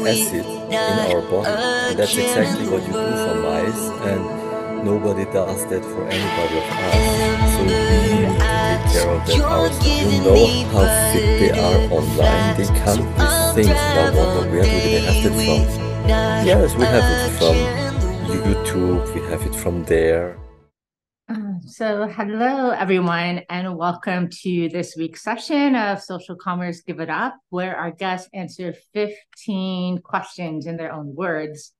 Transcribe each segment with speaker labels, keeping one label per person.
Speaker 1: acid in our body. And that's exactly what you do for mice, and nobody does that for anybody of us. So we need to take care of that ourselves. You know how fit they are online? They come with things, and I wonder where do they have that from? Yes, we have it from YouTube, we have it from there.
Speaker 2: So, hello everyone, and welcome to this week's session of Social Commerce Give It Up, where our guests answer 15 questions in their own words.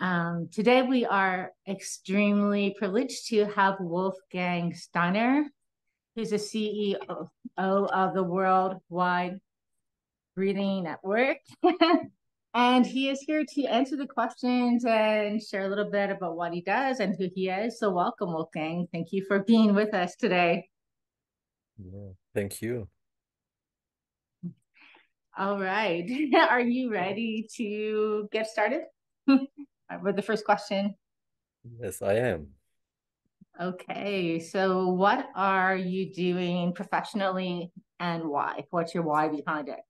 Speaker 2: Today, we are extremely privileged to have Wolfgang Steiner, who's the CEO of the Worldwide Breathing Network. And he is here to answer the questions and share a little bit about what he does and who he is. So, welcome, Wolfgang. Thank you for being with us today.
Speaker 1: Yeah, thank you.
Speaker 2: All right. Are you ready to get started with the first question?
Speaker 1: Yes, I am.
Speaker 2: Okay. So, what are you doing professionally and why? What's your why behind it?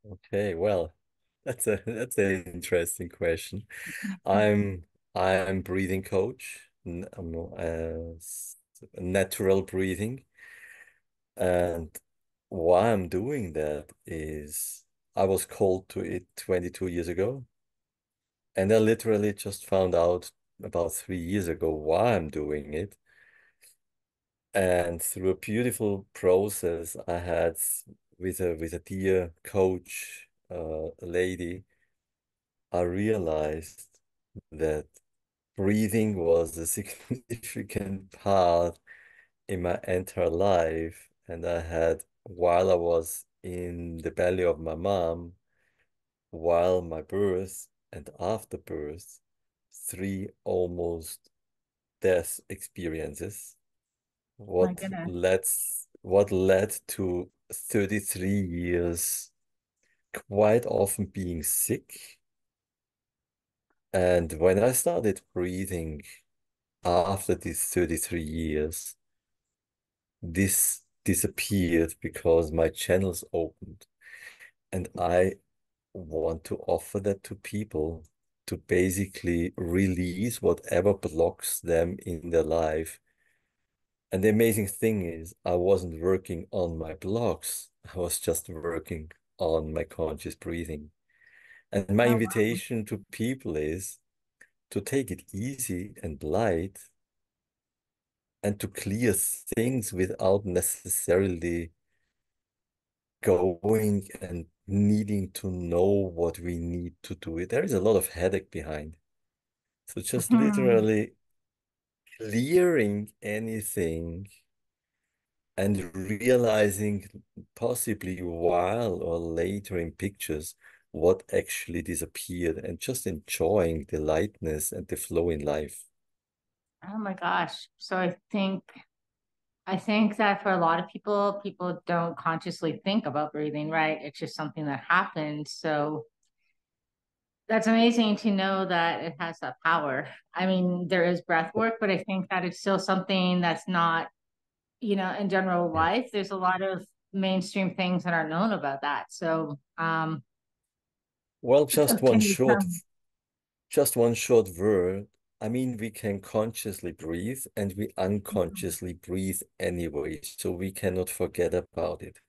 Speaker 1: Okay, well, that's an interesting question. I'm I'm breathing coach, natural breathing, and why I'm doing that is I was called to it 22 years ago, and I literally just found out about 3 years ago why I'm doing it. And through a beautiful process I had with a dear coach, lady, I realized that breathing was a significant part in my entire life. And I had, while I was in the belly of my mom, while my birth and after birth, three almost death experiences.
Speaker 2: My
Speaker 1: What
Speaker 2: goodness.
Speaker 1: led, what led to 33 years quite often being sick. And when I started breathing after these 33 years, this disappeared because my channels opened. And I want to offer that to people to basically release whatever blocks them in their life. And the amazing thing is, I wasn't working on my blocks, I was just working on my conscious breathing. And my
Speaker 2: Oh, wow.
Speaker 1: invitation to people is to take it easy and light and to clear things without necessarily going and needing to know what we need to do it. There is a lot of headache behind. So just
Speaker 2: Mhm.
Speaker 1: literally clearing anything and realizing possibly while or later in pictures what actually disappeared and just enjoying the lightness and the flow in life.
Speaker 2: Oh my gosh. So I think that for a lot of people, people don't consciously think about breathing, right? It's just something that happens. So that's amazing to know that it has that power. I mean, there is breath work, but I think that it's still something that's not, in general
Speaker 1: Yeah.
Speaker 2: life, there's a lot of mainstream things that are known about that. So,
Speaker 1: Well,
Speaker 2: so can you tell me?
Speaker 1: just one short word. I mean, we can consciously breathe and we
Speaker 2: Mhm.
Speaker 1: unconsciously breathe anyway, so we cannot forget about it.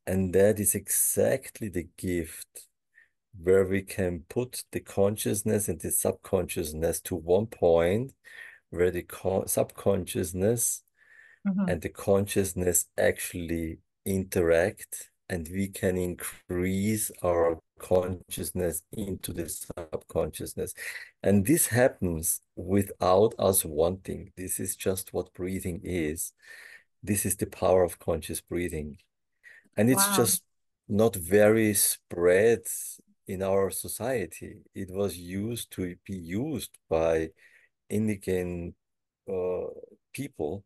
Speaker 1: And that is exactly the gift where we can put the consciousness and the subconsciousness to one point where the subconsciousness
Speaker 2: Mhm.
Speaker 1: and the consciousness actually interact, and we can increase our consciousness into the subconsciousness. And this happens without us wanting. This is just what breathing is. This is the power of conscious breathing. And it's
Speaker 2: Wow.
Speaker 1: just not very spread in our society. It was used to be used by indigent uh, people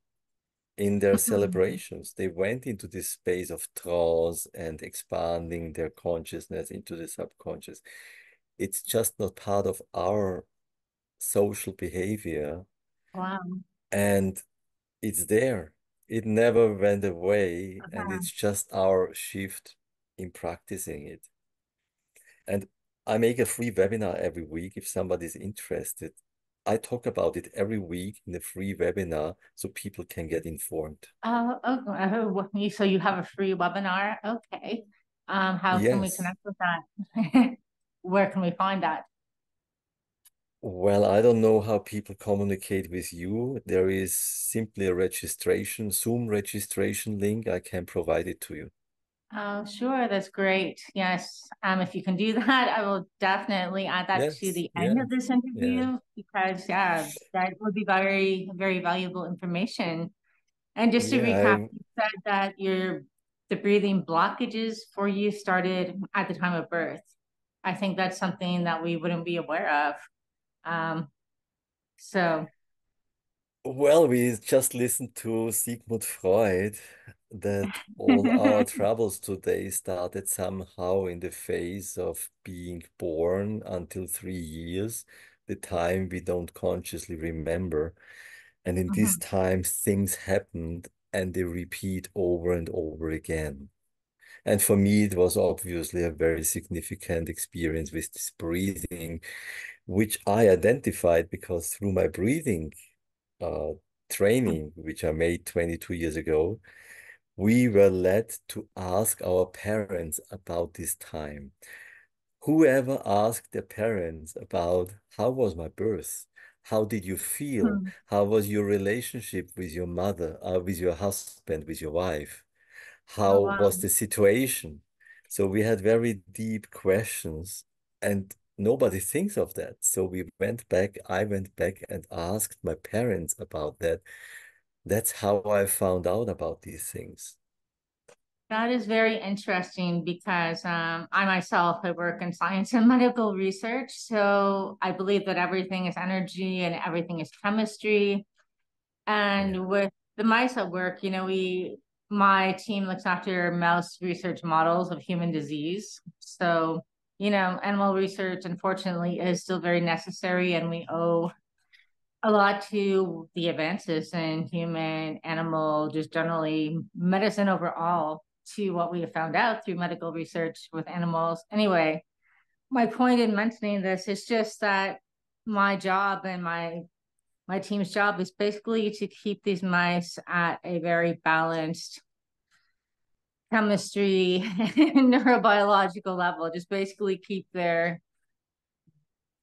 Speaker 1: in their
Speaker 2: Mhm.
Speaker 1: celebrations. They went into this space of trance and expanding their consciousness into the subconscious. It's just not part of our social behavior,
Speaker 2: Wow.
Speaker 1: and it's there. It never went away, and
Speaker 2: Uh-huh.
Speaker 1: it's just our shift in practicing it. And I make a free webinar every week if somebody's interested. I talk about it every week in a free webinar so people can get informed.
Speaker 2: So you have a free webinar? Okay. How can we
Speaker 1: Yes.
Speaker 2: connect with that? Where can we find that?
Speaker 1: Well, I don't know how people communicate with you. There is simply a registration, Zoom registration link. I can provide it to you.
Speaker 2: Oh, sure, that's great. Yes. If you can do that, I will definitely add that to
Speaker 1: Yes,
Speaker 2: the end
Speaker 1: yeah,
Speaker 2: of this
Speaker 1: yeah,
Speaker 2: interview because yeah, that would be very, very valuable information. And just to
Speaker 1: yeah.
Speaker 2: recap, you said that the breathing blockages for you started at the time of birth. I think that's something that we wouldn't be aware of. Um, so,
Speaker 1: Well, we just listened to Sigmund Freud that all our troubles today started somehow in the phase of being born until 3 years, the time we don't consciously remember. And in this
Speaker 2: mhm,
Speaker 1: time, things happened and they repeat over and over again. And for me, it was obviously a very significant experience with this breathing, which I identified because through my breathing uh, training, which I made 22 years ago, we were led to ask our parents about this time. Whoever asked their parents about how was my birth? How did you feel?
Speaker 2: mhm.
Speaker 1: How was your relationship with your mother, with your husband, with your wife? How
Speaker 2: Oh, wow.
Speaker 1: was the situation? So we had very deep questions and nobody thinks of that. So I went back and asked my parents about that. That's how I found out about these things.
Speaker 2: That is very interesting because I myself I work in science and medical research. So I believe that everything is energy and everything is chemistry.
Speaker 1: Yeah.
Speaker 2: And with the mice at work, my team looks after mouse research models of human disease. So, animal research unfortunately is still very necessary, and we owe a lot to the advances in human, animal, just generally medicine overall to what we have found out through medical research with animals. Anyway, my point in mentioning this is just that my job and my team's job is basically to keep these mice at a very balanced chemistry and neurobiological level. Just basically keep their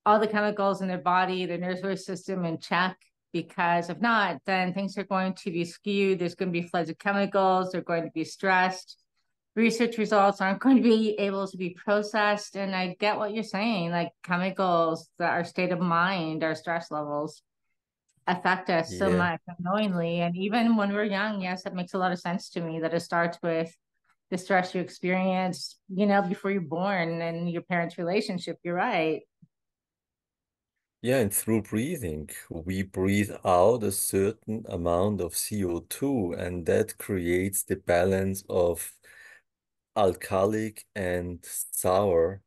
Speaker 2: all the chemicals in their body, their nervous system in check. Because if not, then things are going to be skewed. There's going to be floods of chemicals. They're going to be stressed. Research results aren't going to be able to be processed. And I get what you're saying, like chemicals, that our state of mind, our stress levels affect us so
Speaker 1: Yeah.
Speaker 2: much unknowingly. And even when we're young, yes, it makes a lot of sense to me that it starts with the stress you experience, before you're born and your parents' relationship. You're right.
Speaker 1: Yeah, and through breathing, we breathe out a certain amount of CO2, and that creates the balance of alkalic and sour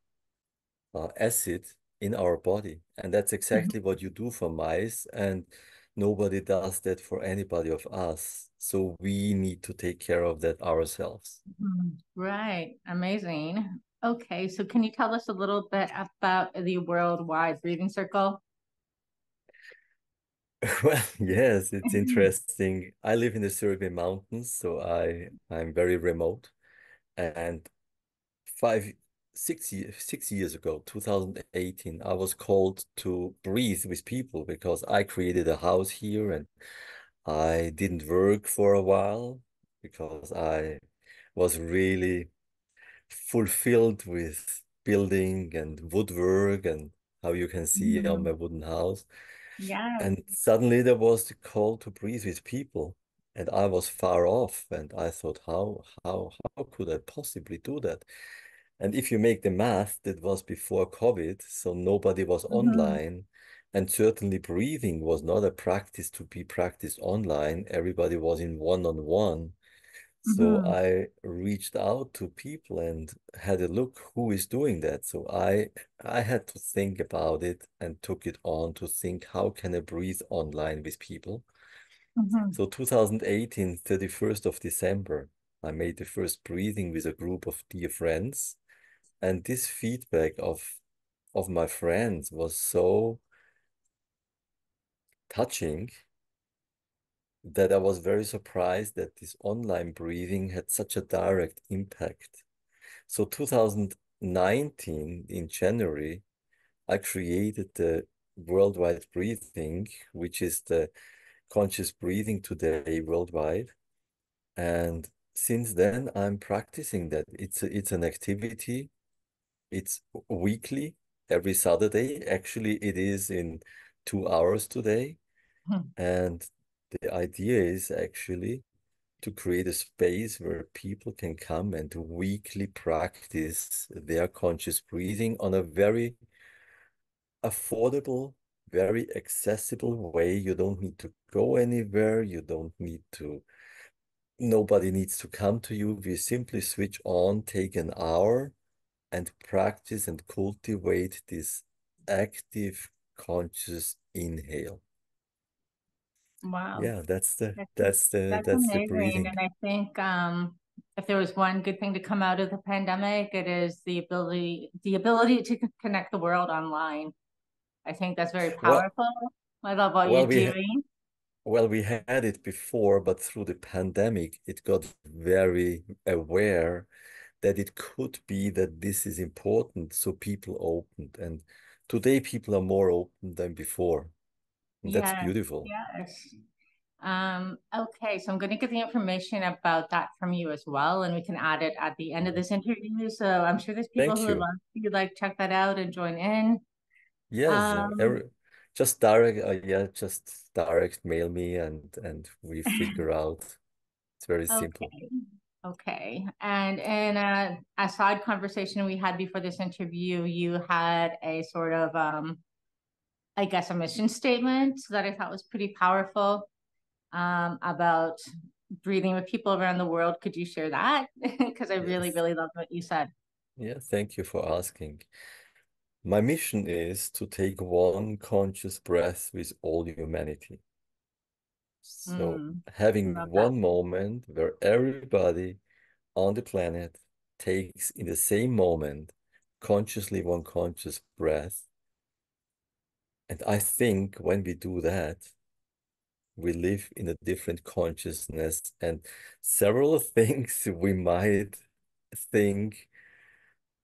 Speaker 1: acid in our body. And that's exactly what you do for mice, and nobody does that for anybody of us. So we need to take care of that ourselves.
Speaker 2: Mhm. Right. Amazing. Okay. So can you tell us a little bit about the Worldwide Breathing Circle?
Speaker 1: Well, yes, it's interesting. I live in the Serbian mountains, so I'm very remote. And five, 6 years ago, 2018, I was called to breathe with people because I created a house here and I didn't work for a while because I was really fulfilled with building and woodwork and how you can see on my
Speaker 2: Mhm.
Speaker 1: wooden house.
Speaker 2: Yes.
Speaker 1: And suddenly there was the call to breathe with people. And I was far off and I thought, how could I possibly do that? And if you make the math, that was before COVID, so nobody was
Speaker 2: Mhm.
Speaker 1: online. And certainly breathing was not a practice to be practiced online. Everybody was in one-on-one. So
Speaker 2: Mhm.
Speaker 1: I reached out to people and had a look who is doing that. So I had to think about it and took it on to think how can I breathe online with people.
Speaker 2: Mhm.
Speaker 1: So 2018, 31st of December, I made the first breathing with a group of dear friends. And this feedback of of my friends was so touching that I was very surprised that this online breathing had such a direct impact. So 2019 in January, I created the worldwide breathing, which is the conscious breathing today worldwide. And since then, I'm practicing that. It's an activity. It's weekly, every Saturday. Actually, it is in 2 hours today.
Speaker 2: Hmm.
Speaker 1: And the idea is actually to create a space where people can come and weekly practice their conscious breathing on a very affordable, very accessible way. You don't need to go anywhere. You don't need to, nobody needs to come to you. We simply switch on, take an hour and practice and cultivate this active conscious inhale.
Speaker 2: Wow.
Speaker 1: Yeah, that's the
Speaker 2: That's
Speaker 1: that's the
Speaker 2: that's
Speaker 1: that's the
Speaker 2: amazing.
Speaker 1: breathing.
Speaker 2: And I think if there was one good thing to come out of the pandemic, it is the ability to connect the world online. I think that's very
Speaker 1: Well,
Speaker 2: powerful. I love what
Speaker 1: well,
Speaker 2: you're
Speaker 1: we
Speaker 2: doing.
Speaker 1: well, we had it before, but through the pandemic, it got very aware that it could be that this is important, so people opened. And today, people are more open than before. And that's
Speaker 2: Yes,
Speaker 1: beautiful.
Speaker 2: yes. Okay, so I'm going to get the information about that from you as well, and we can add it at the end of
Speaker 1: Mhm.
Speaker 2: this interview. So I'm sure there's people who
Speaker 1: Thank
Speaker 2: would
Speaker 1: you.
Speaker 2: love to like check that out and join in.
Speaker 1: Yes,
Speaker 2: Um,
Speaker 1: just direct mail me and we figure out. It's very simple.
Speaker 2: okay, okay. And in a side conversation we had before this interview, you had a sort of, I guess, a mission statement that I thought was pretty powerful about breathing with people around the world. Could you share that? Because I really,
Speaker 1: Yes.
Speaker 2: really loved what you said.
Speaker 1: Yeah, thank you for asking. My mission is to take one conscious breath with all humanity. So
Speaker 2: Mm,
Speaker 1: having
Speaker 2: love that.
Speaker 1: one moment where everybody on the planet takes in the same moment consciously one conscious breath. And I think when we do that, we live in a different consciousness and several things we might think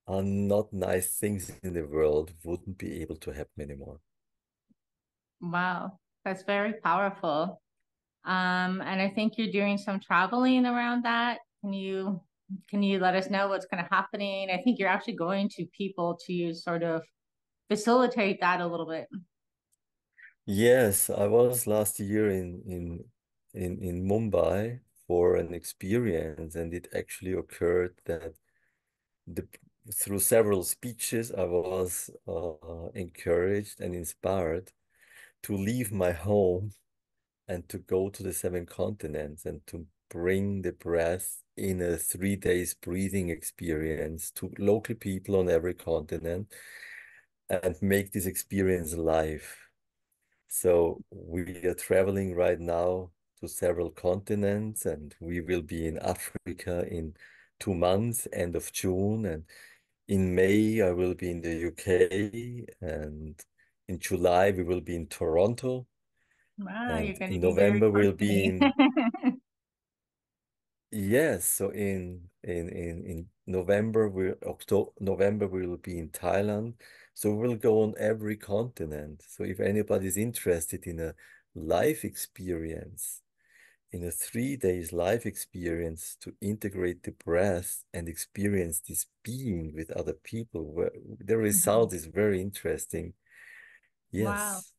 Speaker 1: are not nice things in the world wouldn't be able to happen anymore.
Speaker 2: Wow, that's very powerful. And I think you're doing some traveling around that. Can you let us know what's kind of happening? I think you're actually going to people to sort of facilitate that a little bit.
Speaker 1: Yes, I was last year in Mumbai for an experience, and it actually occurred that the through several speeches I was encouraged and inspired to leave my home and to go to the seven continents and to bring the breath in a 3 days breathing experience to local people on every continent and make this experience live. So we are traveling right now to several continents, and we will be in Africa in 2 months, end of June, and in May I will be in the UK, and in July we will be in Toronto,
Speaker 2: Wow, you're
Speaker 1: and
Speaker 2: going to
Speaker 1: in
Speaker 2: be very
Speaker 1: November
Speaker 2: close
Speaker 1: we'll
Speaker 2: to
Speaker 1: be
Speaker 2: me.
Speaker 1: in yes, so in November November we will be in Thailand. So we'll go on every continent. So if anybody's interested in a life experience, in a 3 days life experience to integrate the breath and experience this being with other people, where the result
Speaker 2: Mhm.
Speaker 1: is very interesting.
Speaker 2: Wow.
Speaker 1: Yes,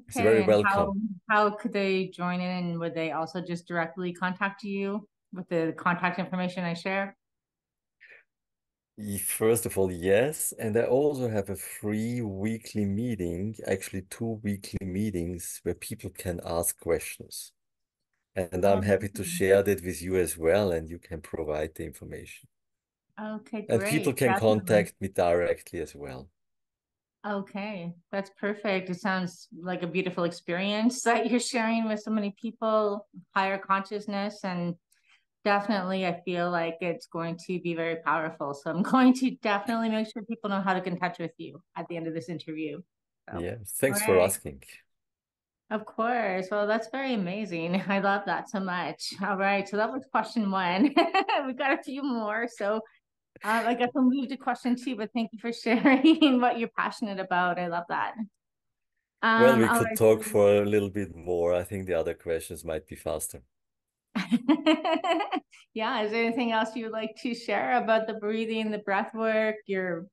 Speaker 1: it's very
Speaker 2: Okay. And how
Speaker 1: welcome.
Speaker 2: how could they join in? Would they also just directly contact you with the contact information I share?
Speaker 1: First of all, yes. And I also have a free weekly meeting, actually 2 weekly meetings where people can ask questions. And I'm happy to
Speaker 2: Amazing.
Speaker 1: share that with you as well, and you can provide the information.
Speaker 2: Okay,
Speaker 1: And people
Speaker 2: great.
Speaker 1: can
Speaker 2: Definitely.
Speaker 1: contact me directly as well.
Speaker 2: Okay, that's perfect. It sounds like a beautiful experience that you're sharing with so many people, higher consciousness, and definitely, I feel like it's going to be very powerful. So I'm going to definitely make sure people know how to get in touch with you at the end of this interview. So,
Speaker 1: Yeah,
Speaker 2: all
Speaker 1: thanks for
Speaker 2: right.
Speaker 1: asking.
Speaker 2: Of course. Well, that's very amazing. I love that so much. All right. So that was question one. We got a few more. So I guess we'll move to question two, but thank you for sharing what you're passionate about. I love that.
Speaker 1: Well, we
Speaker 2: All
Speaker 1: could
Speaker 2: right.
Speaker 1: talk for a little bit more. I think the other questions might be faster.
Speaker 2: Yeah, is there anything else you would like to share about the breathing, the breath work, your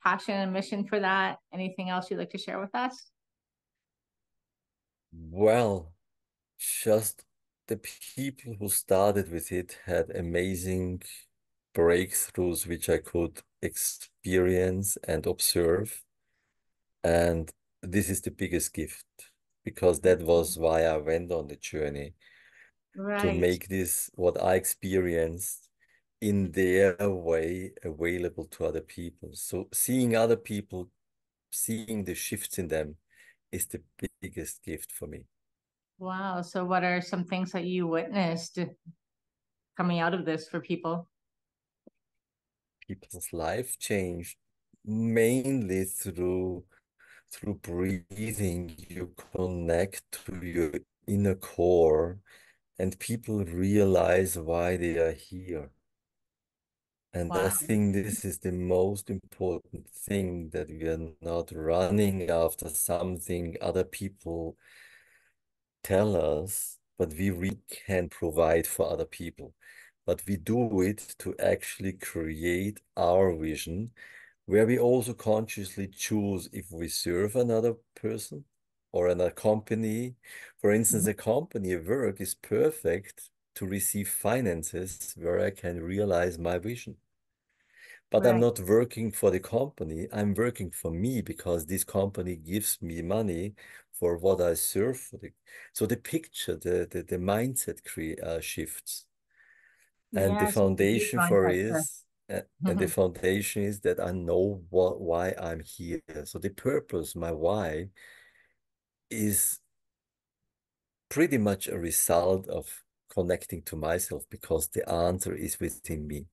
Speaker 2: passion and mission for that? Anything else you'd like to share with us?
Speaker 1: Well, just the people who started with it had amazing breakthroughs, which I could experience and observe. And this is the biggest gift because that was why I went on the journey to
Speaker 2: Right.
Speaker 1: make this what I experienced in their way available to other people. So seeing other people, seeing the shifts in them is the biggest gift for me.
Speaker 2: Wow. So what are some things that you witnessed coming out of this for people?
Speaker 1: People's life changed mainly through breathing. You connect to your inner core and people realize why they are here. And I
Speaker 2: Wow.
Speaker 1: think this is the most important thing, that we are not running after something other people tell us, but we really can provide for other people. But we do it to actually create our vision, where we also consciously choose if we serve another person or another company. For instance,
Speaker 2: Mhm.
Speaker 1: a company, a work is perfect to receive finances where I can realize my vision. But I'm
Speaker 2: Right.
Speaker 1: not working for the company. I'm working for me because this company gives me money for what I serve for the. So the picture, the mindset shifts, and the
Speaker 2: Yes, it's a huge
Speaker 1: foundation for
Speaker 2: mindset shift.
Speaker 1: is, and the foundation is that I know why I'm here. So the purpose, my why, is pretty much a result of connecting to myself because the answer is within me.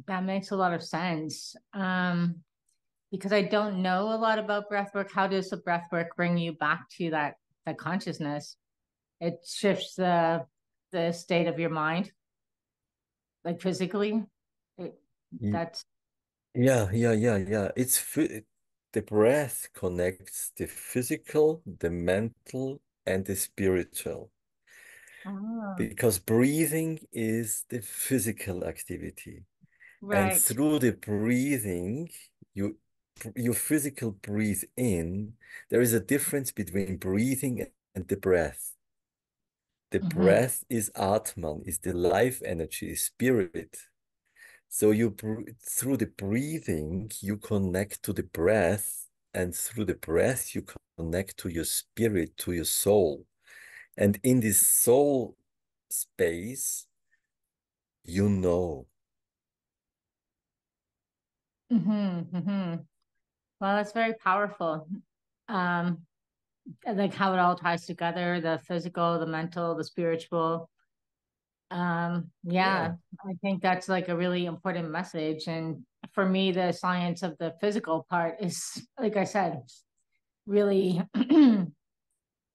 Speaker 2: That makes a lot of sense. Because I don't know a lot about breath work. How does the breath work bring you back to that consciousness? It shifts the state of your mind, like physically. It, that's
Speaker 1: Yeah. The breath connects the physical, the mental, and the spiritual.
Speaker 2: oh,
Speaker 1: Because breathing is the physical activity. And
Speaker 2: right.
Speaker 1: through the breathing, you you physical breathe in. There is a difference between breathing and the breath. The
Speaker 2: Hmm.
Speaker 1: breath is Atman, is the life energy, is spirit. So through the breathing, you connect to the breath, and through the breath, you connect to your spirit, to your soul. And in this soul space, you know.
Speaker 2: Hmm. Well, that's very powerful. Um, like how it all ties together, the physical, the mental, the spiritual.
Speaker 1: Yeah.
Speaker 2: Yeah, I think that's like a really important message. And for me, the science of the physical part is, like I said, really,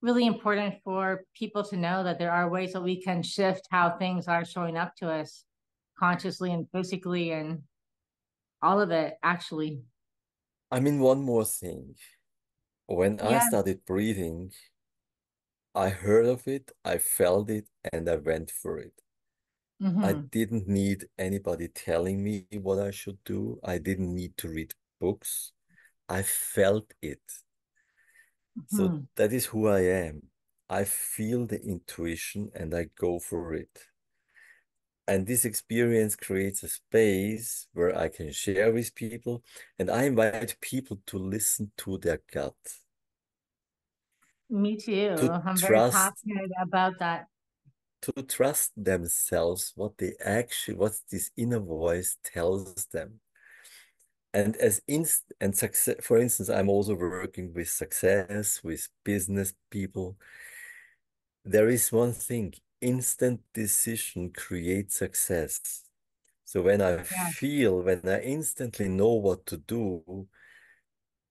Speaker 2: really important for people to know that there are ways that we can shift how things are showing up to us consciously and physically and all of it, actually.
Speaker 1: I mean, one more thing. When I
Speaker 2: Yeah.
Speaker 1: started breathing, I heard of it, I felt it, and I went for it. I
Speaker 2: Hmm.
Speaker 1: didn't need anybody telling me what I should do. I didn't need to read books. I felt it. So
Speaker 2: Hmm.
Speaker 1: that is who I am. I feel the intuition and I go for it. And this experience creates a space where I can share with people. And I invite people to listen to their gut,
Speaker 2: Me too.
Speaker 1: to
Speaker 2: I'm very
Speaker 1: trust,
Speaker 2: passionate about that.
Speaker 1: to trust themselves, what this inner voice tells them. And success, for instance, I'm also working with success, with business people. There is one thing. instant decision creates success. So when I
Speaker 2: Yeah.
Speaker 1: feel, when I instantly know what to do,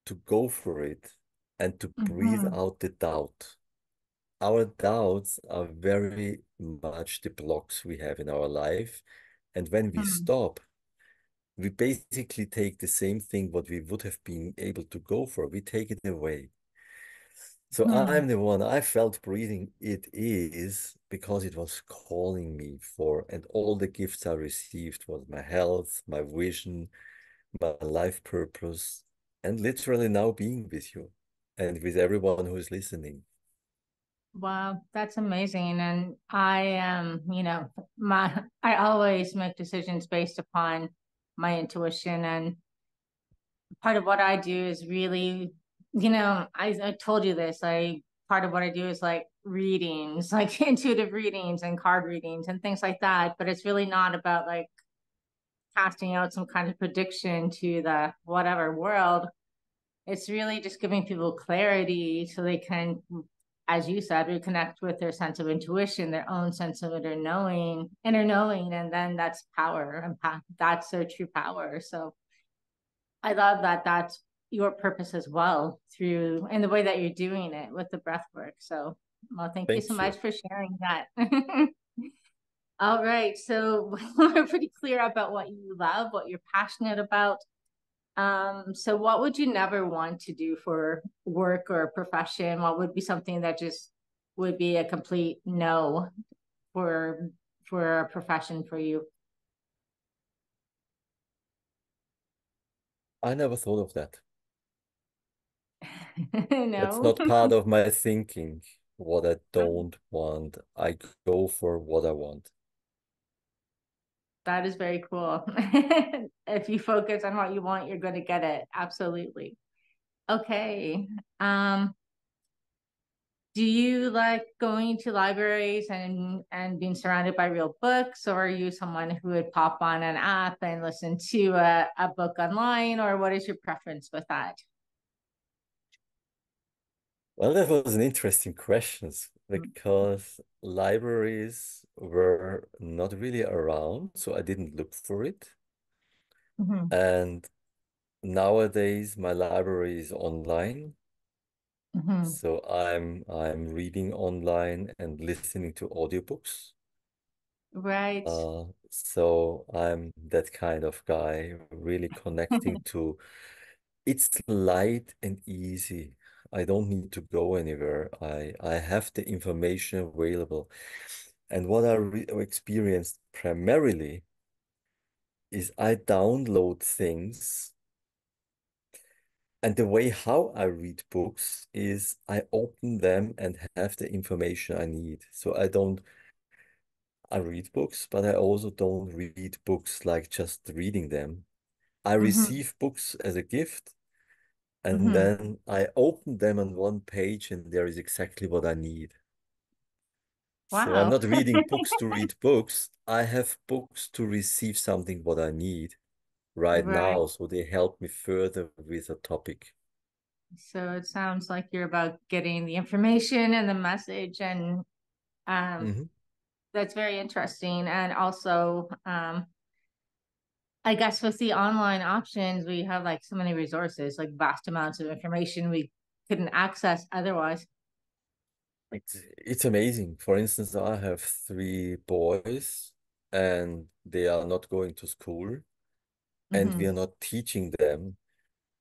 Speaker 1: to go for it and to breathe
Speaker 2: Hmm.
Speaker 1: out the doubt. Our doubts are very much the blocks we have in our life. And when we
Speaker 2: Hmm.
Speaker 1: stop, we basically take the same thing what we would have been able to go for. We take it away. So
Speaker 2: Hmm.
Speaker 1: I'm the one, I felt breathing it is because it was calling me for, and all the gifts I received was my health, my vision, my life purpose, and literally now being with you and with everyone who is listening.
Speaker 2: Wow, that's amazing. And I am, I always make decisions based upon my intuition. And part of what I do is really, I told you this. Part of what I do is like readings, like intuitive readings and card readings and things like that. But it's really not about like casting out some kind of prediction to the whatever world. It's really just giving people clarity so they can, as you said, reconnect with their sense of intuition, their own sense of inner knowing, and then that's power and that's their true power. So I love that that's your purpose as well through in the way that you're doing it with the breath work. So, well, thank you so
Speaker 1: Thank
Speaker 2: much
Speaker 1: you.
Speaker 2: for sharing that. All right, so we're pretty clear about what you love, what you're passionate about. So what would you never want to do for work or profession? What would be something that just would be a complete no for a profession for you?
Speaker 1: I never thought of that. That's
Speaker 2: No,
Speaker 1: not part of my thinking. What I don't want, I go for what I want.
Speaker 2: that is very cool. If you focus on what you want, you're going to get it. Absolutely. Okay. Um, Do you like going to libraries and being surrounded by real books, or are you someone who would pop on an app and listen to a book online, or what is your preference with that?
Speaker 1: Well, that was an interesting question because libraries were not really around, so I didn't look for it.
Speaker 2: Hmm.
Speaker 1: And nowadays my library is online.
Speaker 2: Hmm.
Speaker 1: So I'm reading online and listening to audiobooks.
Speaker 2: Right.
Speaker 1: So I'm that kind of guy, really connecting to it's light and easy. I don't need to go anywhere. I have the information available. And what I re experienced primarily is I download things. And the way how I read books is I open them and have the information I need. So I read books, but I also don't read books like just reading them. I
Speaker 2: Hmm.
Speaker 1: receive books as a gift and
Speaker 2: Hmm.
Speaker 1: then I open them on one page and there is exactly what I need. So I'm
Speaker 2: Wow.
Speaker 1: not reading books to read books. I have books to receive something what I need right
Speaker 2: Right.
Speaker 1: now. So they help me further with a topic.
Speaker 2: So it sounds like you're about getting the information and the message, and um,
Speaker 1: Mhm.
Speaker 2: that's very interesting. And also, I guess with the online options, we have like so many resources, like vast amounts of information we couldn't access otherwise.
Speaker 1: It's amazing. For instance, I have three boys and they are not going to school and we
Speaker 2: Hmm.
Speaker 1: are not teaching them.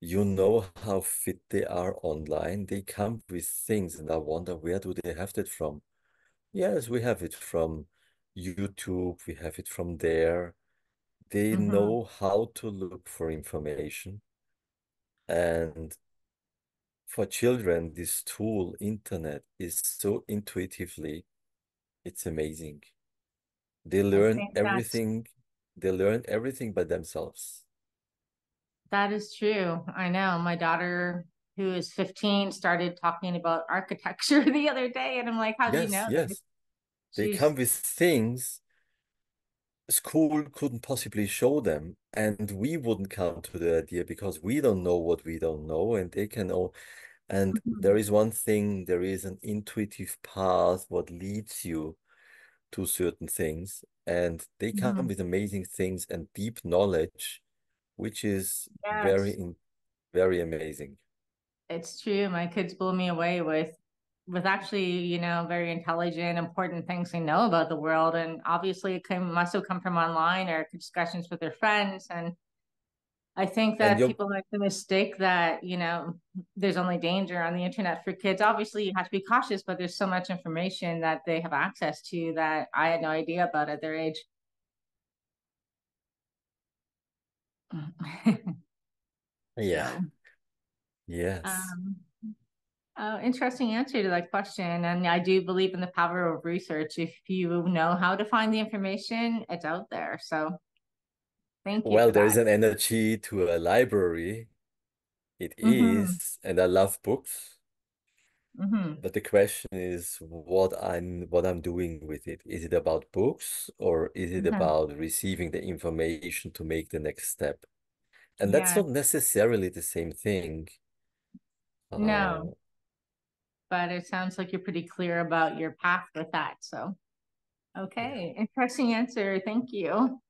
Speaker 1: You know how fit they are online. They come with things and I wonder where do they have that from? Yes, we have it from YouTube. We have it from there. They
Speaker 2: Hmm.
Speaker 1: know how to look for information. And for children, this tool, internet, is so intuitively, it's amazing. They
Speaker 2: I
Speaker 1: learn
Speaker 2: think
Speaker 1: everything. They learn everything by themselves.
Speaker 2: that is true. I know my daughter, who is 15, started talking about architecture the other day, and I'm like, "How do you
Speaker 1: Yes,
Speaker 2: know this?"
Speaker 1: yes. They come
Speaker 2: She's,
Speaker 1: with things school couldn't possibly show them, and we wouldn't come to the idea because we don't know what we don't know, and they can know. And there
Speaker 2: Mhm.
Speaker 1: is one thing, there is an intuitive path what leads you. to certain things, and they come
Speaker 2: Mhm.
Speaker 1: with amazing things and deep knowledge, which is
Speaker 2: Yes,
Speaker 1: very amazing.
Speaker 2: it's true. My kids blew me away with actually, very intelligent, important things they know about the world. And obviously it must have come from online or discussions with their friends. And I think
Speaker 1: And
Speaker 2: that
Speaker 1: you're
Speaker 2: people make the mistake that, there's only danger on the internet for kids. Obviously, you have to be cautious, but there's so much information that they have access to that I had no idea about at their age.
Speaker 1: yeah,
Speaker 2: So,
Speaker 1: yes.
Speaker 2: um, interesting answer to that question. And I do believe in the power of research. If you know how to find the information, it's out there. So thank you
Speaker 1: Well,
Speaker 2: for
Speaker 1: there is
Speaker 2: that.
Speaker 1: an energy to a library. It
Speaker 2: Hmm.
Speaker 1: is, and I love books.
Speaker 2: Hmm.
Speaker 1: But the question is what I'm doing with it. Is it about books or is it
Speaker 2: Hmm.
Speaker 1: about receiving the information to make the next step? And that's
Speaker 2: Yeah.
Speaker 1: not necessarily the same thing.
Speaker 2: No,
Speaker 1: Uh,
Speaker 2: but it sounds like you're pretty clear about your path with that. So,
Speaker 1: yeah.
Speaker 2: okay. Interesting answer. Thank you.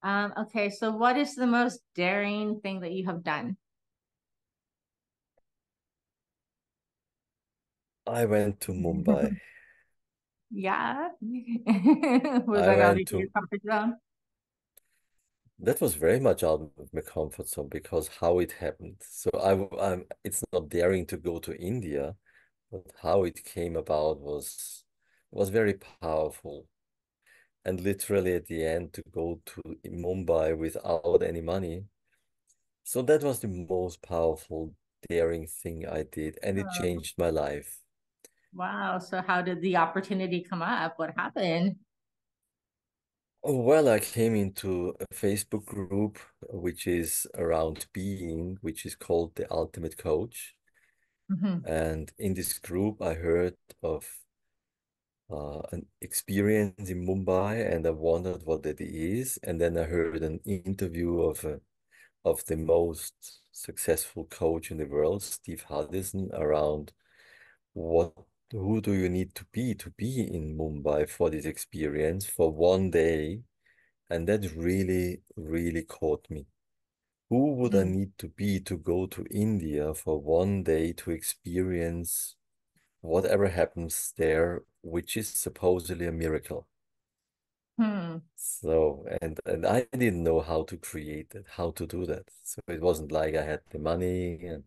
Speaker 2: Okay. So what is the most daring thing that you have done?
Speaker 1: I went to Mumbai.
Speaker 2: Yeah. Was
Speaker 1: I
Speaker 2: that out of
Speaker 1: went
Speaker 2: your
Speaker 1: to
Speaker 2: comfort zone?
Speaker 1: That was very much out of my comfort zone because how it happened. So it's not daring to go to India, but how it came about was very powerful. And literally at the end to go to Mumbai without any money. So that was the most powerful, daring thing I did, and it
Speaker 2: Oh,
Speaker 1: changed my life.
Speaker 2: wow. So how did the opportunity come up? What happened?
Speaker 1: Oh, well, I came into a Facebook group which is around being, which is called the Ultimate Coach.
Speaker 2: Hmm.
Speaker 1: And in this group, I heard of an experience in Mumbai, and I wondered what that is. And then I heard an interview of the most successful coach in the world, Steve Hardison, around what who do you need to be in Mumbai for this experience for one day. And that really, really caught me. Who would I
Speaker 2: Hmm.
Speaker 1: need to be to go to India for one day to experience whatever happens there, which is supposedly a miracle?
Speaker 2: Hmm.
Speaker 1: So, and I didn't know how to create that, how to do that. So it wasn't like I had the money, and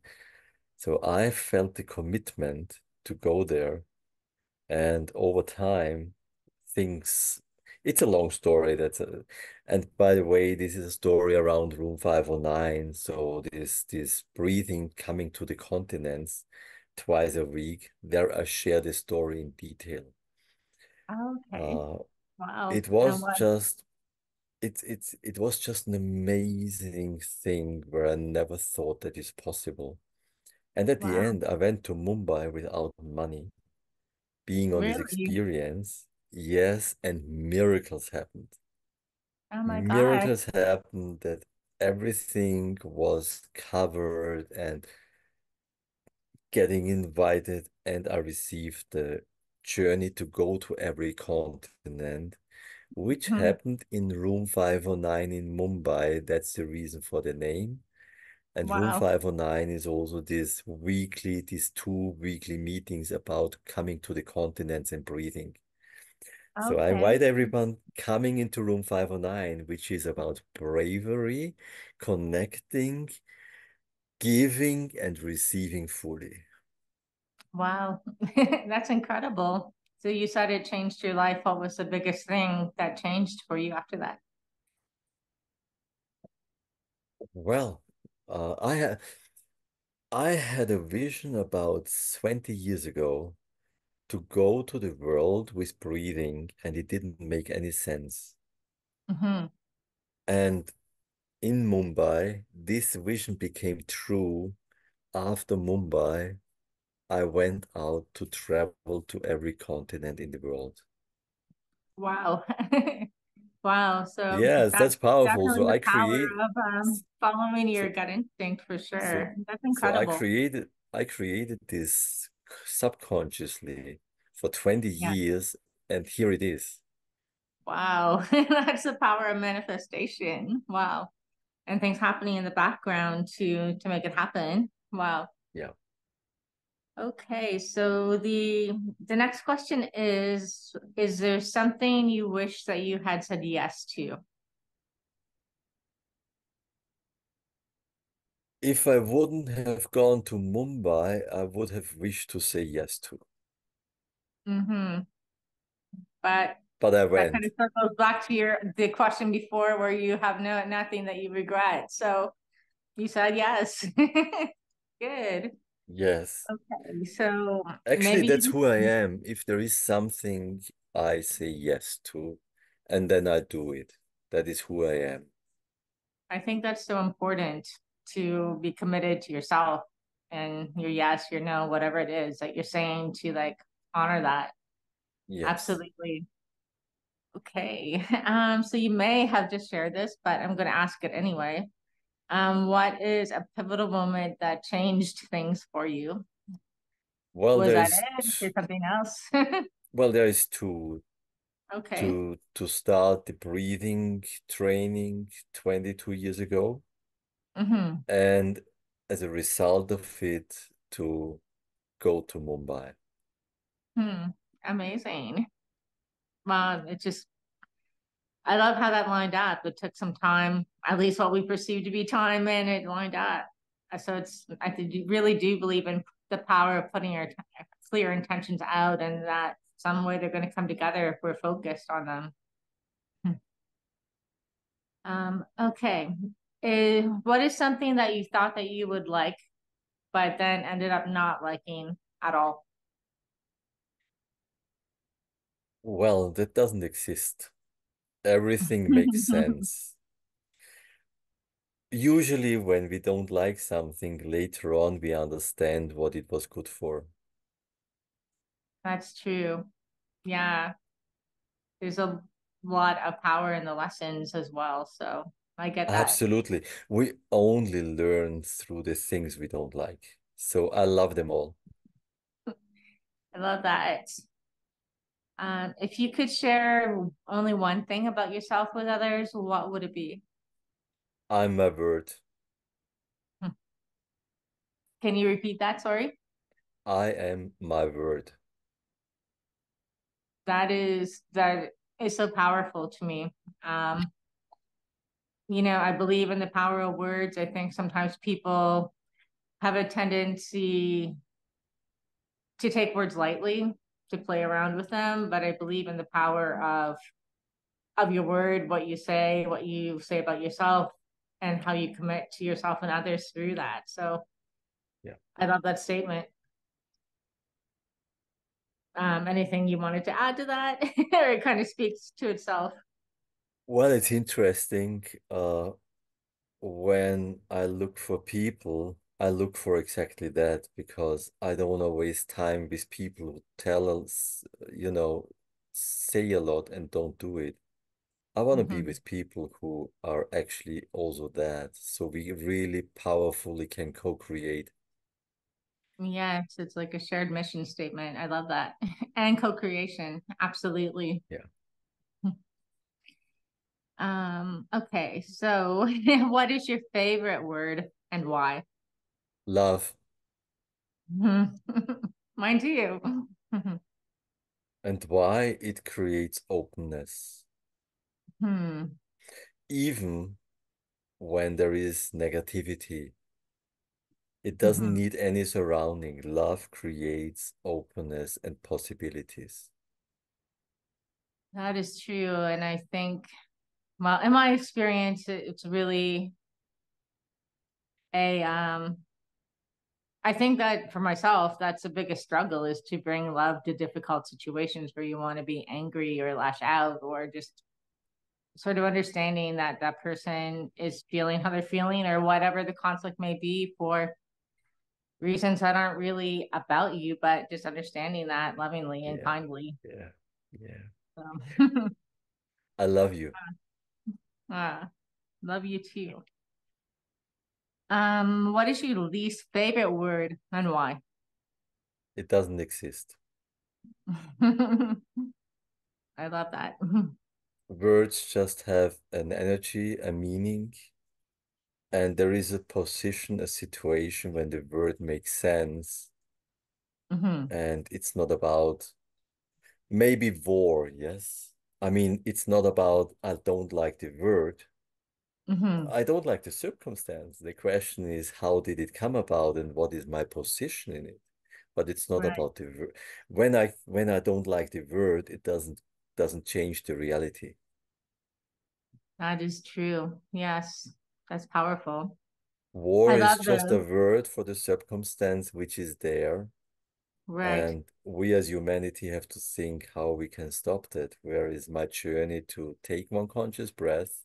Speaker 1: so I felt the commitment to go there. And over time, things, it's a long story. And by the way, this is a story around room 509. So this breathing coming to the continents twice a week, there I share the story in detail.
Speaker 2: Okay.
Speaker 1: Uh,
Speaker 2: Wow.
Speaker 1: it
Speaker 2: And
Speaker 1: was
Speaker 2: what?
Speaker 1: just it was just an amazing thing where I never thought that is possible. And at the
Speaker 2: Wow.
Speaker 1: end, I went to Mumbai without money, being on this
Speaker 2: Really?
Speaker 1: experience. Yes, and miracles happened.
Speaker 2: Oh my gosh.
Speaker 1: Miracles happened that everything was covered and getting invited, and I received the journey to go to every continent, which
Speaker 2: Hmm.
Speaker 1: happened in room 509 in Mumbai. That's the reason for the name. And room
Speaker 2: Wow.
Speaker 1: 509 is also these two weekly meetings about coming to the continents and breathing. So I
Speaker 2: Okay.
Speaker 1: invite everyone coming into room 509, which is about bravery, connecting, giving, and receiving fully.
Speaker 2: Wow. That's incredible. So you said it changed your life. What was the biggest thing that changed for you after that?
Speaker 1: Well, I had a vision about 20 years ago to go to the world with breathing, and it didn't make any sense.
Speaker 2: Hmm.
Speaker 1: And in Mumbai, this vision became true. After Mumbai, I went out to travel to every continent in the world.
Speaker 2: Wow. Wow. So
Speaker 1: Yes,
Speaker 2: that's
Speaker 1: that's powerful.
Speaker 2: definitely
Speaker 1: So
Speaker 2: the
Speaker 1: I
Speaker 2: power
Speaker 1: create
Speaker 2: of following your
Speaker 1: so
Speaker 2: gut instinct for
Speaker 1: so
Speaker 2: sure. That's
Speaker 1: so
Speaker 2: incredible.
Speaker 1: I created this subconsciously for 20
Speaker 2: Yeah.
Speaker 1: years, and here it is.
Speaker 2: Wow. That's the power of manifestation. Wow. And things happening in the background to make it happen. Wow.
Speaker 1: Yeah.
Speaker 2: Okay, so the next question is there something you wish that you had said yes to?
Speaker 1: If I wouldn't have gone to Mumbai, I would have wished to say yes to.
Speaker 2: Mm-hmm. But
Speaker 1: But I
Speaker 2: that kind
Speaker 1: went.
Speaker 2: of circles back to your the question before where you have nothing that you regret. So you said yes. Good.
Speaker 1: Yes.
Speaker 2: Okay, so
Speaker 1: Actually,
Speaker 2: maybe
Speaker 1: that's who I am. If there is something, I say yes to, and then I do it. That is who I am.
Speaker 2: I think that's so important to be committed to yourself and your yes, your no, whatever it is that you're saying to like honor that.
Speaker 1: Yes.
Speaker 2: Absolutely. Okay. So you may have just shared this, but I'm going to ask it anyway. What is a pivotal moment that changed things for you?
Speaker 1: Well,
Speaker 2: Was
Speaker 1: there
Speaker 2: that
Speaker 1: is
Speaker 2: it? Is something else?
Speaker 1: well, there is two
Speaker 2: Okay.
Speaker 1: to start the breathing training 22 years ago,
Speaker 2: Mm-hmm.
Speaker 1: and as a result of it, to go to Mumbai.
Speaker 2: Hmm. Amazing. It just I love how that lined up. It took some time, at least what we perceive to be time, and it lined up. So really do believe in the power of putting our clear intentions out, and that some way they're going to come together if we're focused on them. Okay. What is something that you thought that you would like, but then ended up not liking at all?
Speaker 1: Well, that doesn't exist. Everything makes sense. Usually, when we don't like something, later on we understand what it was good for.
Speaker 2: That's true. Yeah. There's a lot of power in the lessons as well. So I get that.
Speaker 1: Absolutely. We only learn through the things we don't like. So I love them all.
Speaker 2: I love that. If you could share only one thing about yourself with others, what would it be?
Speaker 1: I'm my word.
Speaker 2: Hmm. Can you repeat that? Sorry.
Speaker 1: I am my word.
Speaker 2: That is so powerful to me. Um, I believe in the power of words. I think sometimes people have a tendency to take words lightly, to play around with them, but I believe in the power of your word, what you say about yourself, and how you commit to yourself and others through that. So
Speaker 1: Yeah.
Speaker 2: I love that statement. Anything you wanted to add to that, or it kind of speaks to itself?
Speaker 1: Well, it's interesting. When I look for people, I look for exactly that because I don't want to waste time with people who tell us, say a lot and don't do it. I want to be
Speaker 2: Hmm.
Speaker 1: with people who are actually also that, so we really powerfully can co-create.
Speaker 2: Yes, it's like a shared mission statement. I love that. And co-creation. Absolutely.
Speaker 1: Yeah.
Speaker 2: Okay, so what is your favorite word and why?
Speaker 1: Love.
Speaker 2: Mine too.
Speaker 1: And why? It creates openness.
Speaker 2: Hmm.
Speaker 1: Even when there is negativity, it doesn't
Speaker 2: Hmm.
Speaker 1: need any surrounding. Love creates openness and possibilities.
Speaker 2: That is true. And I think, well, in my experience, it's really a I think that for myself, that's the biggest struggle is to bring love to difficult situations where you want to be angry or lash out or just sort of understanding that that person is feeling how they're feeling or whatever the conflict may be for reasons that aren't really about you, but just understanding that lovingly and
Speaker 1: Yeah,
Speaker 2: kindly.
Speaker 1: yeah, yeah.
Speaker 2: So,
Speaker 1: I love you.
Speaker 2: ah, love you too. What is your least favorite word and why?
Speaker 1: It doesn't exist.
Speaker 2: I love that.
Speaker 1: words just have an energy, a meaning, and there is a position, a situation when the word makes sense,
Speaker 2: Hmm.
Speaker 1: and it's not about maybe war, yes. I mean, it's not about I don't like the word.
Speaker 2: Hmm.
Speaker 1: I don't like the circumstance. The question is, how did it come about and what is my position in it? But it's not
Speaker 2: Right.
Speaker 1: about the word. When I don't like the word, it doesn't change the reality.
Speaker 2: That is true. Yes, that's powerful.
Speaker 1: War
Speaker 2: I
Speaker 1: is
Speaker 2: love
Speaker 1: just a
Speaker 2: the
Speaker 1: word for the circumstance which is there.
Speaker 2: right.
Speaker 1: And we as humanity have to think how we can stop that. Where is my journey to take one conscious breath?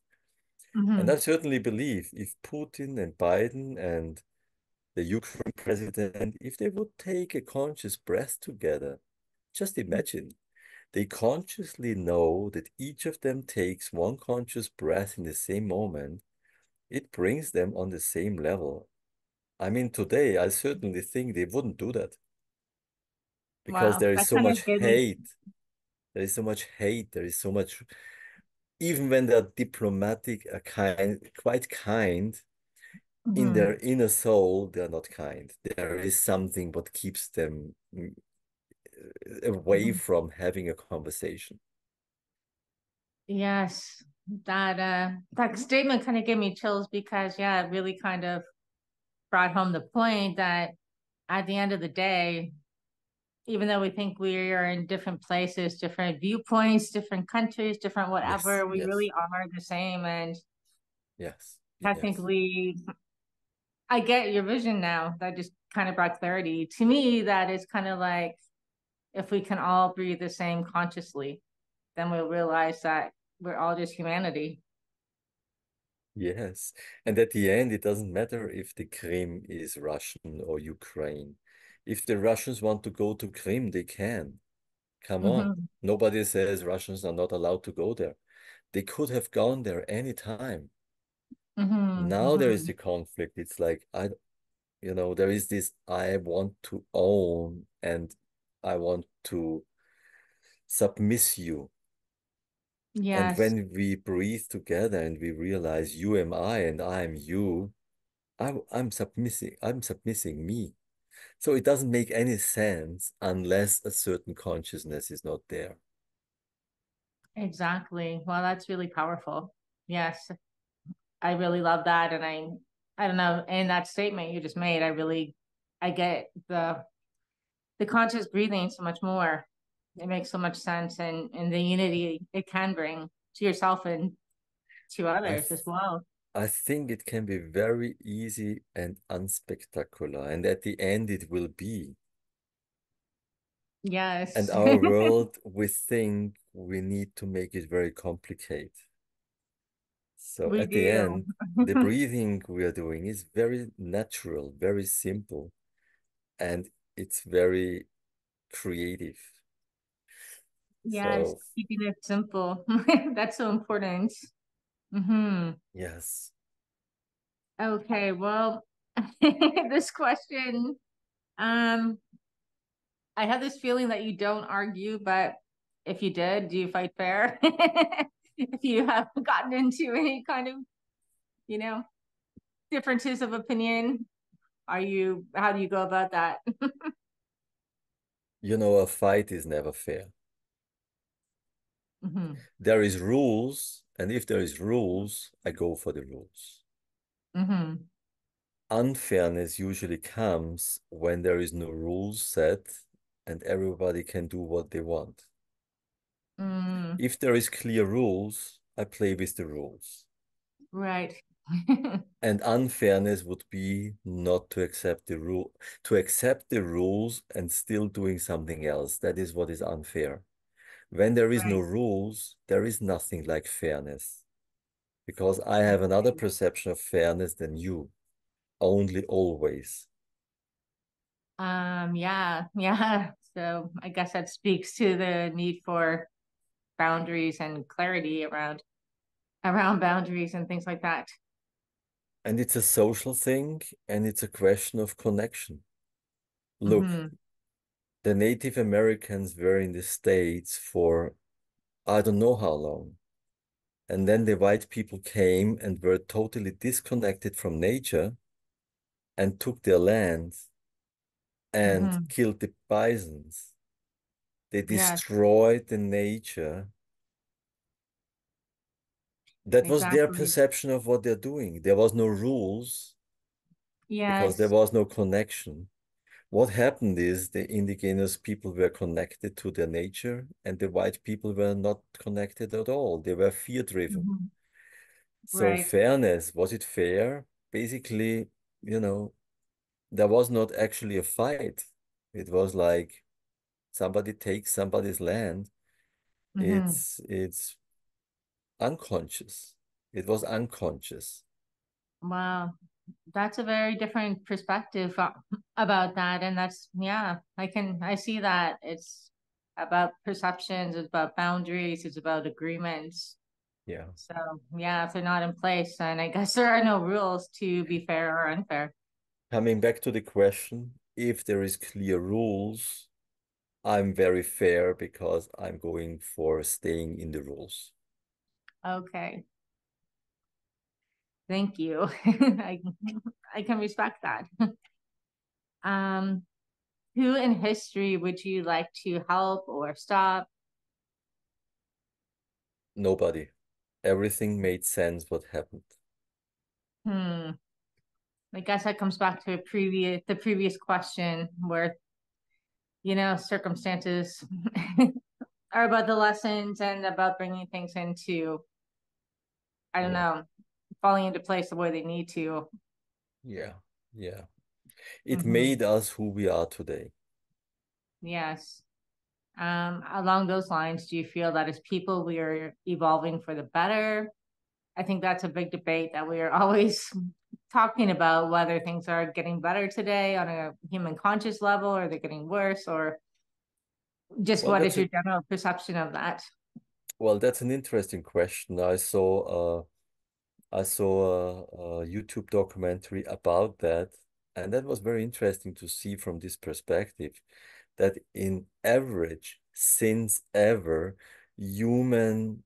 Speaker 1: And I
Speaker 2: Hmm.
Speaker 1: certainly believe if Putin and Biden and the Ukraine president, if they would take a conscious breath together, just imagine, they consciously know that each of them takes one conscious breath in the same moment. It brings them on the same level. I mean, today, I certainly think they wouldn't do that because
Speaker 2: Wow,
Speaker 1: there is
Speaker 2: that
Speaker 1: so
Speaker 2: kind
Speaker 1: much
Speaker 2: of gave me.
Speaker 1: hate. There is so much hate. There is so much, even when they're diplomatic, quite kind, in their
Speaker 2: Mhm.
Speaker 1: inner soul, they're not kind. There is something what keeps them away
Speaker 2: Mhm.
Speaker 1: from having a conversation.
Speaker 2: Yes, that statement kind of gave me chills because yeah, it really kind of brought home the point that at the end of the day, even though we think we are in different places, different viewpoints, different countries, different
Speaker 1: Yes,
Speaker 2: whatever, we really
Speaker 1: yes,
Speaker 2: are the same. And
Speaker 1: yes,
Speaker 2: I think
Speaker 1: yes,
Speaker 2: I get your vision now. That just kind of brought clarity to me. That is kind of like if we can all breathe the same consciously, then we'll realize that we're all just humanity.
Speaker 1: yes. And at the end, it doesn't matter if the Krim is Russian or Ukraine. If the Russians want to go to Krim, they can. Come on.
Speaker 2: Hmm.
Speaker 1: Nobody says Russians are not allowed to go there. They could have gone there anytime.
Speaker 2: Hmm.
Speaker 1: Now there is
Speaker 2: Hmm.
Speaker 1: the conflict. It's like there is this I want to own and I want to submiss you. And
Speaker 2: Yes,
Speaker 1: when we breathe together and we realize you am I and I am you, I'm submissing me. So it doesn't make any sense unless a certain consciousness is not there.
Speaker 2: exactly. Well, that's really powerful. Yes, I really love that. And I don't know, in that statement you just made, I get the conscious breathing so much more. It makes so much sense and the unity it can bring to yourself and to
Speaker 1: I
Speaker 2: others
Speaker 1: th
Speaker 2: as well.
Speaker 1: I think it can be very easy and unspectacular, and at the end it will be. And
Speaker 2: Yes.
Speaker 1: our world, we think we need to make it very complicated. So
Speaker 2: We
Speaker 1: at the
Speaker 2: do.
Speaker 1: end, the breathing we are doing is very natural, very simple, and it's very creative.
Speaker 2: Yes,
Speaker 1: So
Speaker 2: keeping it simple. That's so important. Hmm.
Speaker 1: yes,
Speaker 2: Okay, well, this question, um, I have this feeling that you don't argue, but if you did, do you fight fair? If you have gotten into any kind of, you know, differences of opinion, how do you go about that?
Speaker 1: a fight is never fair.
Speaker 2: Hmm.
Speaker 1: There is rules, and if there is rules, I go for the rules.
Speaker 2: Hmm.
Speaker 1: Unfairness usually comes when there is no rules set and everybody can do what they want.
Speaker 2: Mm,
Speaker 1: If there is clear rules, I play with the rules.
Speaker 2: right.
Speaker 1: And unfairness would be not to accept the rules and still doing something else. That is what is unfair. When there is no
Speaker 2: Right.
Speaker 1: rules, there is nothing like fairness. Because I have another perception of fairness than you, only always.
Speaker 2: Yeah, yeah. So I guess that speaks to the need for boundaries and clarity around boundaries and things like that.
Speaker 1: And it's a social thing and it's a question of connection. Look,
Speaker 2: Hmm.
Speaker 1: the Native Americans were in the States for I don't know how long. And then the white people came and were totally disconnected from nature and took their land and
Speaker 2: Hmm.
Speaker 1: killed the bisons. They
Speaker 2: Yes,
Speaker 1: destroyed the nature. That was their
Speaker 2: exactly.
Speaker 1: perception of what they're doing. There was no rules because there
Speaker 2: Yes.
Speaker 1: was no connection. What happened is the indigenous people were connected to their nature and the white people were not connected at all. They were fear-driven.
Speaker 2: Hmm.
Speaker 1: So
Speaker 2: Right.
Speaker 1: fairness, was it fair? Basically, you know, there was not actually a fight. It was like somebody takes somebody's land.
Speaker 2: Hmm.
Speaker 1: It's unconscious. It was unconscious.
Speaker 2: Wow. That's a very different perspective about that. And that's, yeah, I see that. It's about perceptions, it's about boundaries, it's about agreements.
Speaker 1: Yeah.
Speaker 2: So, yeah, if they're not in place, then I guess there are no rules to be fair or unfair.
Speaker 1: Coming back to the question, if there is clear rules, I'm very fair because I'm going for staying in the rules.
Speaker 2: Okay. Thank you. I can respect that. Um, who in history would you like to help or stop?
Speaker 1: Nobody. Everything made sense what happened.
Speaker 2: Hmm. I guess that comes back to the previous question where, circumstances are about the lessons and about bringing things into, I don't
Speaker 1: Yeah.
Speaker 2: know, falling into place the way they need to.
Speaker 1: Yeah. Yeah. It
Speaker 2: Hmm.
Speaker 1: made us who we are today.
Speaker 2: Yes. Along those lines, do you feel that as people we are evolving for the better? I think that's a big debate that we are always talking about whether things are getting better today on a human conscious level or they're getting worse, or just
Speaker 1: Well,
Speaker 2: what
Speaker 1: that's
Speaker 2: is your
Speaker 1: a
Speaker 2: general perception of that?
Speaker 1: well, that's an interesting question. I saw a YouTube documentary about that, and that was very interesting to see from this perspective that in average, since ever, human,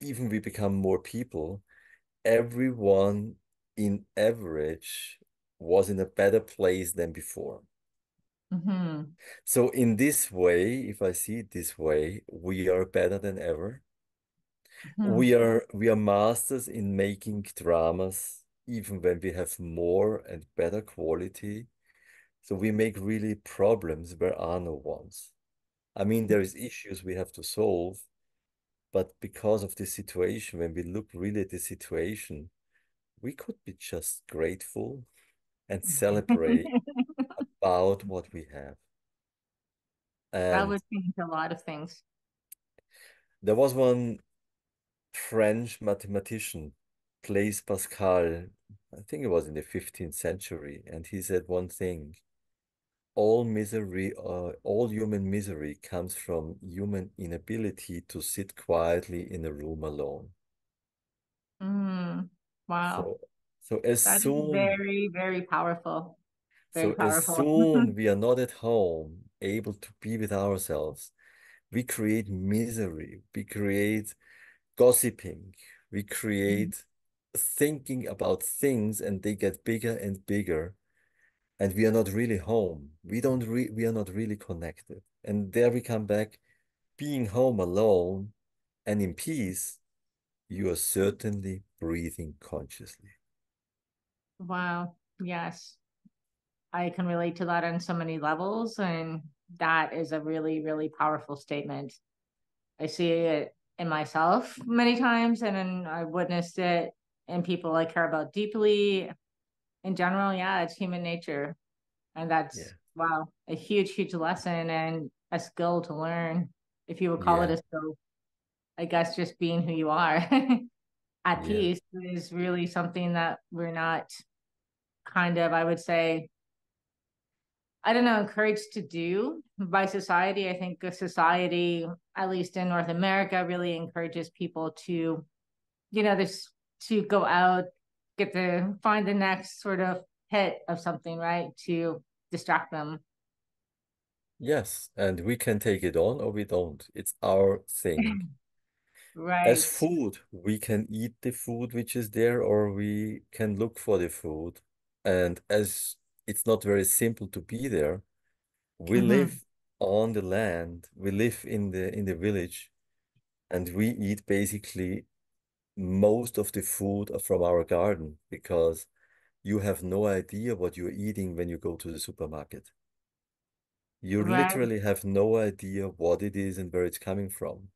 Speaker 1: even we become more people, everyone in average was in a better place than before.
Speaker 2: Hmm.
Speaker 1: So in this way, if I see it this way, we are better than ever.
Speaker 2: Hmm.
Speaker 1: We are masters in making dramas, even when we have more and better quality. So we make really problems where are no ones. I mean, there is issues we have to solve, but because of this situation, when we look really at the situation, we could be just grateful and celebrate about what we have.
Speaker 2: That
Speaker 1: And
Speaker 2: would change a lot of things.
Speaker 1: there was one French mathematician, Blaise Pascal, I think it was in the 15th century, and he said one thing, all human misery comes from human inability to sit quietly in a room alone.
Speaker 2: Mm. Wow.
Speaker 1: So, so as
Speaker 2: That is
Speaker 1: soon,
Speaker 2: very, very powerful. Very
Speaker 1: so as
Speaker 2: powerful.
Speaker 1: soon we are not at home, able to be with ourselves, we create misery, we create gossiping, we create thinking about things and they get bigger and bigger and we are not really home. We are not really connected. And there we come back, being home alone and in peace, you are certainly breathing consciously.
Speaker 2: Wow. Yes. I can relate to that on so many levels. And that is a really, really powerful statement. I see it in myself many times, and then I witnessed it in people I care about deeply. In general, yeah, it's human nature. And that's,
Speaker 1: Yeah.
Speaker 2: wow, a huge, huge lesson and a skill to learn, if you would call it
Speaker 1: Yeah.
Speaker 2: a skill. I guess just being who you are at
Speaker 1: Yeah.
Speaker 2: peace is really something that we're not kind of, I would say, I don't know, encouraged to do by society. I think a society, at least in North America, really encourages people to, this to go out, get to find the next sort of hit of something, right? To distract them.
Speaker 1: Yes. And we can take it on or we don't. It's our thing. As
Speaker 2: Right.
Speaker 1: food, we can eat the food which is there, or we can look for the food. And as it's not very simple to be there, we
Speaker 2: Hmm.
Speaker 1: live on the land, we live in the village, and we eat basically most of the food from our garden because you have no idea what you're eating when you go to the supermarket. You
Speaker 2: Right.
Speaker 1: literally have no idea what it is and where it's coming from.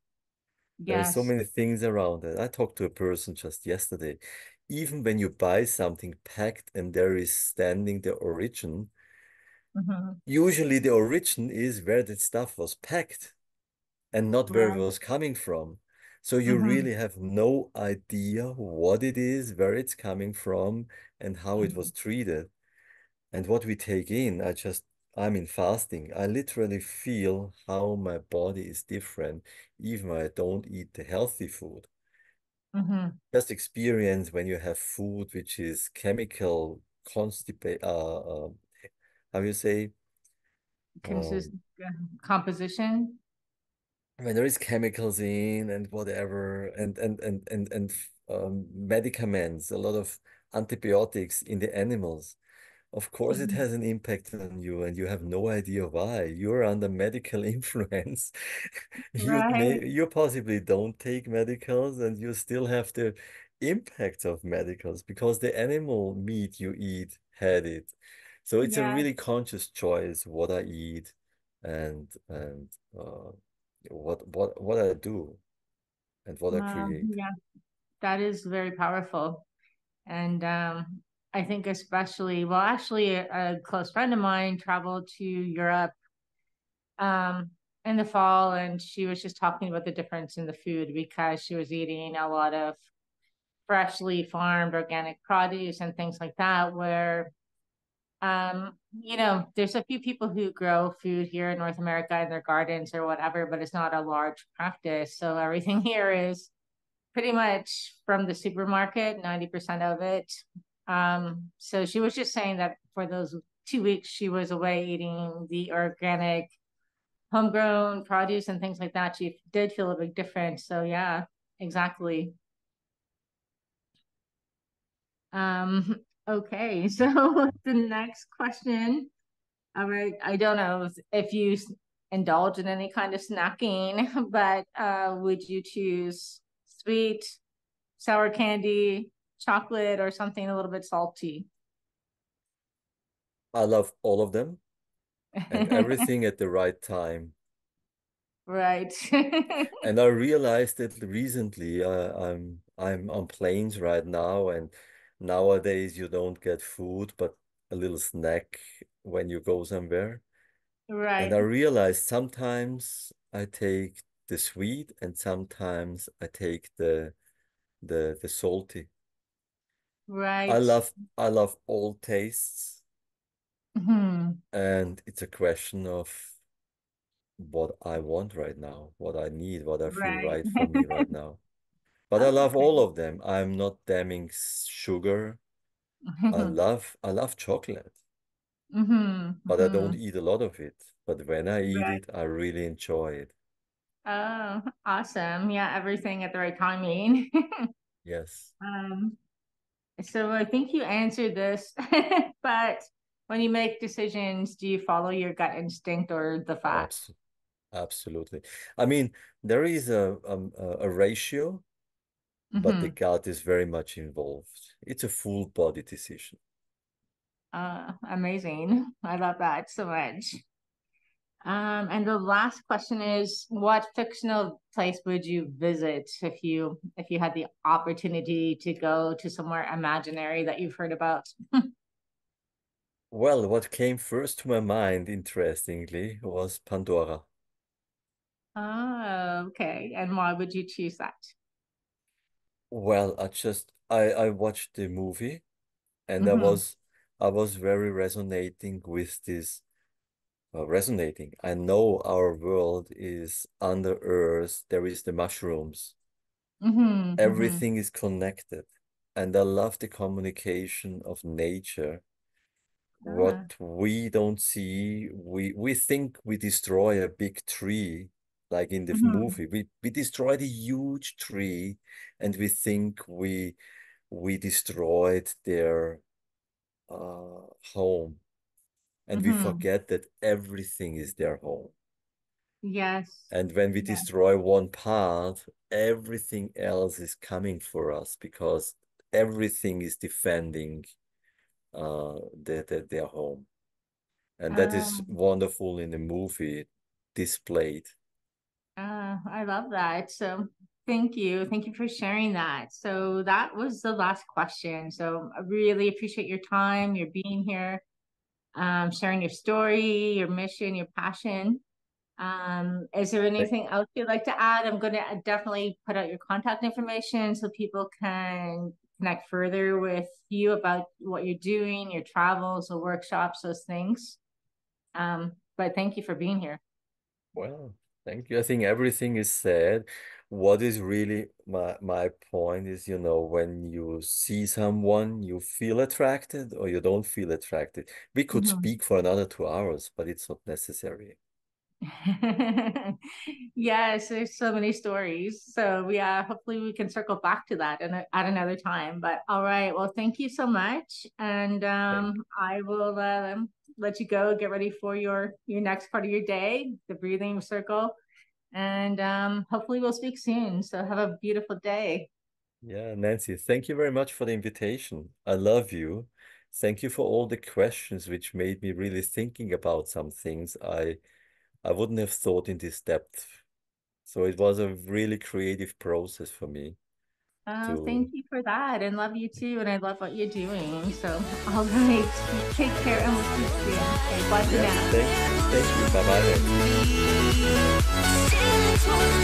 Speaker 1: There are so
Speaker 2: Yes.
Speaker 1: many things around it. I talked to a person just yesterday. Even when you buy something packed and there is standing the origin,
Speaker 2: Hmm.
Speaker 1: usually the origin is where that stuff was packed and not where it
Speaker 2: Right.
Speaker 1: was coming from. So you
Speaker 2: Hmm.
Speaker 1: really have no idea what it is, where it's coming from, and how it was treated. And what we take in, I'm in fasting. I literally feel how my body is different, even when I don't eat the healthy food.
Speaker 2: Hmm.
Speaker 1: Just experience when you have food which is chemical constipate, how you say,
Speaker 2: Consist
Speaker 1: um,
Speaker 2: composition.
Speaker 1: when there is chemicals in and whatever, and medicaments, a lot of antibiotics in the animals. Of course, it
Speaker 2: Mhm.
Speaker 1: has an impact on you, and you have no idea why. You're under medical influence.
Speaker 2: Right.
Speaker 1: You possibly don't take medicals, and you still have the impact of medicals because the animal meat you eat had it. So it's a
Speaker 2: Yes.
Speaker 1: really conscious choice what I eat and what I do and what I create.
Speaker 2: Yeah, that is very powerful. And I think especially, well, actually, a close friend of mine traveled to Europe um, in the fall, and she was just talking about the difference in the food because she was eating a lot of freshly farmed organic produce and things like that, where there's a few people who grow food here in North America in their gardens or whatever, but it's not a large practice. So everything here is pretty much from the supermarket, 90% of it. So she was just saying that for those 2 weeks she was away eating the organic homegrown produce and things like that, she did feel a big difference. So yeah, exactly. Okay, so the next question. All right. I don't know if you indulge in any kind of snacking, but would you choose sweet, sour candy, chocolate, or something a little bit salty?
Speaker 1: I love all of them and everything at the right time.
Speaker 2: Right.
Speaker 1: And I realized that recently. I'm on planes right now, and nowadays you don't get food, but a little snack when you go somewhere. And
Speaker 2: Right.
Speaker 1: I realized sometimes I take the sweet, and sometimes I take the salty.
Speaker 2: Right.
Speaker 1: I love all tastes,
Speaker 2: Hmm.
Speaker 1: and it's a question of what I want right now, what I need, what I feel
Speaker 2: Right.
Speaker 1: right for me right now. But I love all
Speaker 2: Okay.
Speaker 1: of them. I'm not damning sugar. I love chocolate,
Speaker 2: Hmm.
Speaker 1: but I
Speaker 2: Hmm.
Speaker 1: don't eat a lot of it. But when I eat
Speaker 2: Right.
Speaker 1: it, I really enjoy it.
Speaker 2: Oh, awesome. Yeah, everything at the right timing.
Speaker 1: Yes,
Speaker 2: Um, so I think you answered this, but when you make decisions, do you follow your gut instinct or the facts?
Speaker 1: abs absolutely. I mean, there is a ratio, but the
Speaker 2: Hmm.
Speaker 1: gut is very much involved. It's a full body decision.
Speaker 2: Amazing. I love that so much. And the last question is, what fictional place would you visit if you had the opportunity to go to somewhere imaginary that you've heard about?
Speaker 1: Well, what came first to my mind, interestingly, was Pandora.
Speaker 2: Oh, okay. And why would you choose that?
Speaker 1: Well, I watched the movie, and
Speaker 2: Hmm.
Speaker 1: I was very resonating with this. Resonating. I know our world is under earth. There is the mushrooms.
Speaker 2: Hmm. Hmm.
Speaker 1: Everything is connected. And I love the communication of nature.
Speaker 2: Ah,
Speaker 1: What we don't see, we think we destroy a big tree, like in the
Speaker 2: Mhm.
Speaker 1: movie. We destroyed a huge tree, and we think we destroyed their home, and we
Speaker 2: Mhm.
Speaker 1: forget that everything is their home.
Speaker 2: Yes.
Speaker 1: And when we
Speaker 2: Yeah.
Speaker 1: destroy one part, everything else is coming for us because everything is defending their home. And that is
Speaker 2: Um,
Speaker 1: wonderful in the movie displayed.
Speaker 2: I love that. So thank you. Thank you for sharing that. So that was the last question. So I really appreciate your time, your being here, sharing your story, your mission, your passion. Is there
Speaker 1: Thank-
Speaker 2: anything else you'd like to add? I'm going to definitely put out your contact information so people can connect further with you about what you're doing, your travels, or workshops, those things. But thank you for being here.
Speaker 1: Well, thank you. I think everything is said. What is really my point is, when you see someone, you feel attracted or you don't feel attracted. We could
Speaker 2: Mhm.
Speaker 1: speak for another 2 hours, but it's not necessary.
Speaker 2: Yes, there's so many stories. So yeah, hopefully we can circle back to that at another time. But all right, well, thank you so much, and
Speaker 1: Thank
Speaker 2: I will let you go, get ready for your next part of your day, the breathing circle, and hopefully we'll speak soon. So have a beautiful day.
Speaker 1: Yeah, Nancy, thank you very much for the invitation. I love you. Thank you for all the questions which made me really thinking about some things I wouldn't have thought in this depth. So it was a really creative process for me to
Speaker 2: Thank you for that, and love you too, and I love what you're doing. So all right, you take care, and we'll speak soon. Okay, bye for
Speaker 1: Yeah,
Speaker 2: now.
Speaker 1: thank you. Bye bye, Nancy.